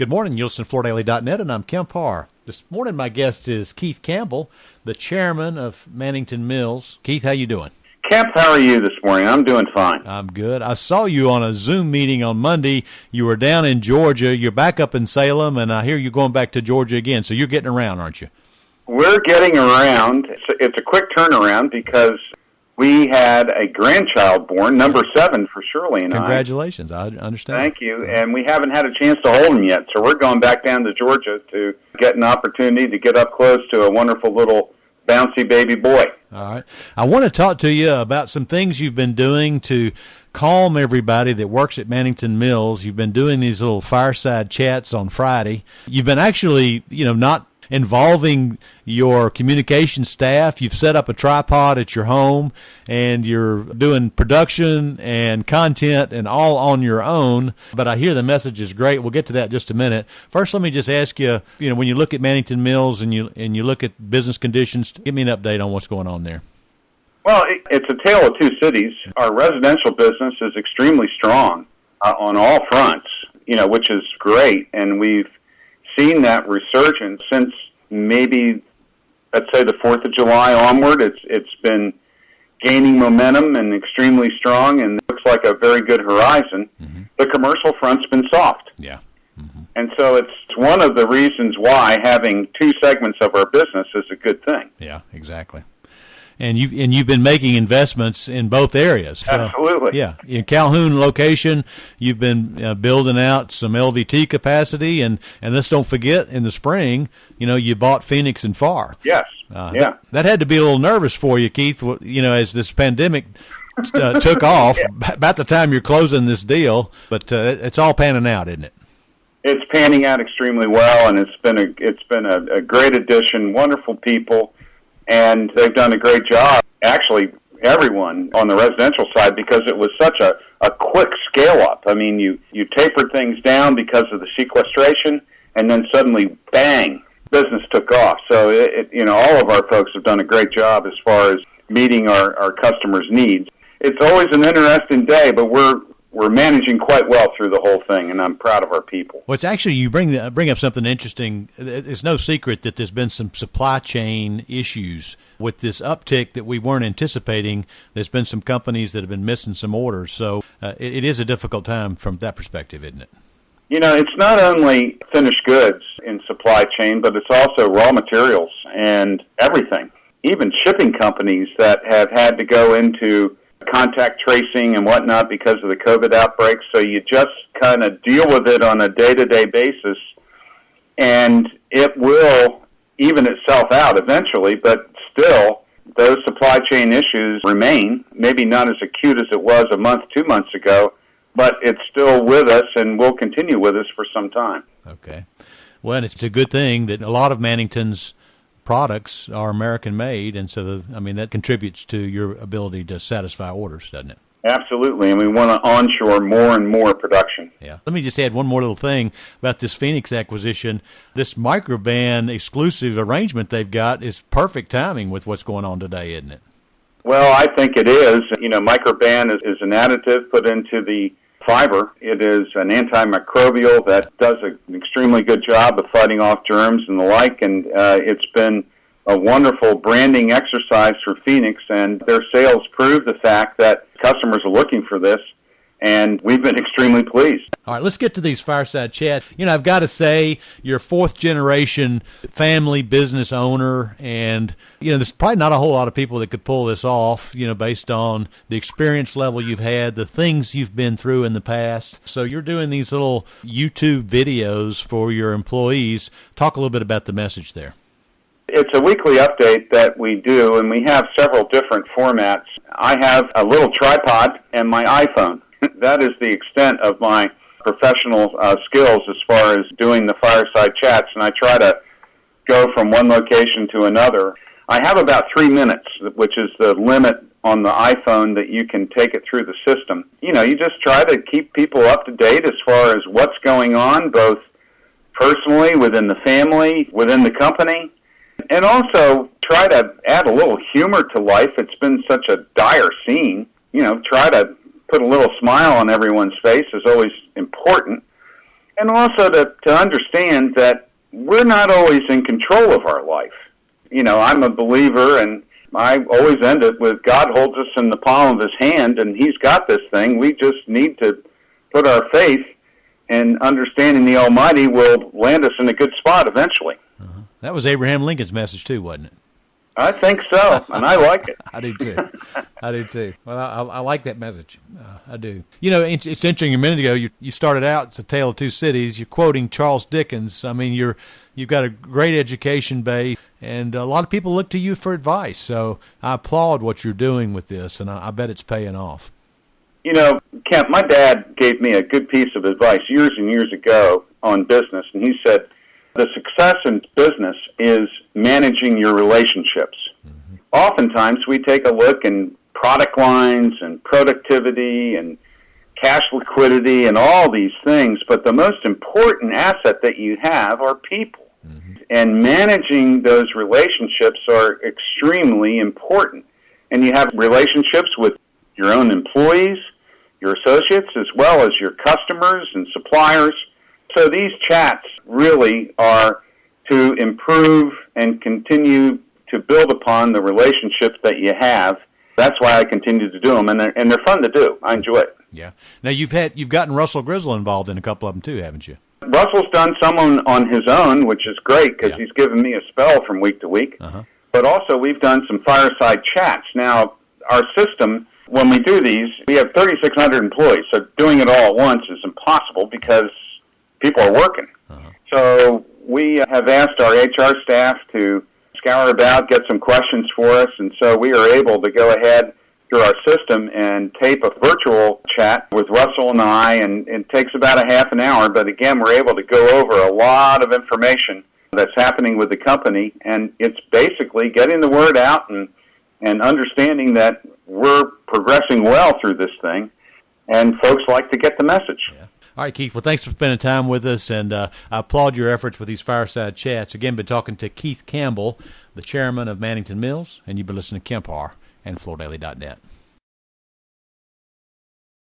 Good morning, you'll listen to FloorDaily.net, and I'm Kemp Harr. This morning, my guest is Keith Campbell, the chairman of Mannington Mills. Keith, how you doing? Kemp, how are you this morning? I'm doing fine. I'm good. I saw you on a Zoom meeting on Monday. You were down in Georgia. You're back up in Salem, and I hear you're going back to Georgia again. So you're getting around, aren't you? We're getting around. It's a quick turnaround because we had a grandchild born, number 7 for Shirley and Congratulations. I understand. Thank you. And we haven't had a chance to hold him yet. So we're going back down to Georgia to get an opportunity to get up close to a wonderful little bouncy baby boy. All right. I want to talk to you about some things you've been doing to calm everybody that works at Mannington Mills. You've been doing these little fireside chats on Friday. You've been actually, not involving your communication staff. You've set up a tripod at your home, and you're doing production and content and all on your own. But I hear the message is great. We'll get to that in just a minute. First, let me just ask you, when you look at Mannington Mills and you look at business conditions, give me an update on what's going on there. Well, it's a tale of two cities. Our residential business is extremely strong on all fronts, which is great. And we've seen that resurgence since maybe, let's say, the 4th of July onward. It's been gaining momentum and extremely strong, and looks like a very good horizon. Mm-hmm. The commercial front's been soft. Yeah. Mm-hmm. And so it's one of the reasons why having two segments of our business is a good thing. Yeah, exactly. And you've been making investments in both areas. Absolutely. Yeah. In Calhoun location, you've been building out some LVT capacity, and let's don't forget, in the spring, you bought Phoenix and Farr. Yes. Yeah. That had to be a little nervous for you, Keith, as this pandemic took off, about the time you're closing this deal, but it's all panning out, isn't it? It's panning out extremely well, and it's been a great addition, wonderful people. And they've done a great job, actually, everyone on the residential side, because it was such a quick scale-up. I mean, you tapered things down because of the sequestration, and then suddenly, bang, business took off. So, all of our folks have done a great job as far as meeting our customers' needs. It's always an interesting day, but we're managing quite well through the whole thing, and I'm proud of our people. Well, it's actually, you bring up something interesting. It's no secret that there's been some supply chain issues with this uptick that we weren't anticipating. There's been some companies that have been missing some orders, so it is a difficult time from that perspective, isn't it? It's not only finished goods in supply chain, but it's also raw materials and everything. Even shipping companies that have had to go into contact tracing and whatnot because of the COVID outbreak, so you just kind of deal with it on a day-to-day basis, and it will even itself out eventually, but still, those supply chain issues remain, maybe not as acute as it was a month, 2 months ago, but it's still with us and will continue with us for some time. Okay. Well, it's a good thing that a lot of Mannington's products are American-made, and so, that contributes to your ability to satisfy orders, doesn't it? Absolutely, and we want to onshore more and more production. Yeah. Let me just add one more little thing about this Phoenix acquisition. This microband exclusive arrangement they've got is perfect timing with what's going on today, isn't it? Well, I think it is. Microband is an additive put into the fiber. It is an antimicrobial that does an extremely good job of fighting off germs and the like, and it's been a wonderful branding exercise for Phoenix, and their sales prove the fact that customers are looking for this, and we've been extremely pleased. All right, let's get to these fireside chats. I've got to say, you're a fourth-generation family business owner, and, there's probably not a whole lot of people that could pull this off, based on the experience level you've had, the things you've been through in the past. So you're doing these little YouTube videos for your employees. Talk a little bit about the message there. It's a weekly update that we do, and we have several different formats. I have a little tripod and my iPhone. That is the extent of my professional skills as far as doing the fireside chats, and I try to go from one location to another. I have about 3 minutes, which is the limit on the iPhone that you can take it through the system. You just try to keep people up to date as far as what's going on, both personally, within the family, within the company, and also try to add a little humor to life. It's been such a dire scene. Try to put a little smile on everyone's face is always important. And also to understand that we're not always in control of our life. You know, I'm a believer, and I always end it with God holds us in the palm of his hand, and he's got this thing. We just need to put our faith, and understanding the Almighty will land us in a good spot eventually. Uh-huh. That was Abraham Lincoln's message too, wasn't it? I think so, and I like it. I do too. I do too. Well, I like that message. I do. You know, it's interesting. A minute ago, you started out, it's a tale of two cities. You're quoting Charles Dickens. I mean, you've got a great education base, and a lot of people look to you for advice. So I applaud what you're doing with this, and I bet it's paying off. You know, Kemp, my dad gave me a good piece of advice years and years ago on business, and he said, the success in business is managing your relationships. Mm-hmm. Oftentimes, we take a look in product lines and productivity and cash liquidity and all these things, but the most important asset that you have are people. Mm-hmm. And managing those relationships are extremely important. And you have relationships with your own employees, your associates, as well as your customers and suppliers. So these chats really are to improve and continue to build upon the relationships that you have. That's why I continue to do them, and they're fun to do. I enjoy it. Yeah. Now you've gotten Russell Grizzle involved in a couple of them too, haven't you? Russell's done some on his own, which is great because he's given me a spell from week to week. Uh-huh. But also we've done some fireside chats. Now our system, when we do these, we have 3,600 employees, so doing it all at once is impossible because people are working. Uh-huh. So we have asked our HR staff to scour about, get some questions for us, and so we are able to go ahead through our system and tape a virtual chat with Russell and I, and it takes about a half an hour, but again, we're able to go over a lot of information that's happening with the company, and it's basically getting the word out and understanding that we're progressing well through this thing, and folks like to get the message. Yeah. All right, Keith. Well, thanks for spending time with us, and I applaud your efforts with these fireside chats. Again, been talking to Keith Campbell, the chairman of Mannington Mills, and you've been listening to Kemp Harr and FloorDaily.net.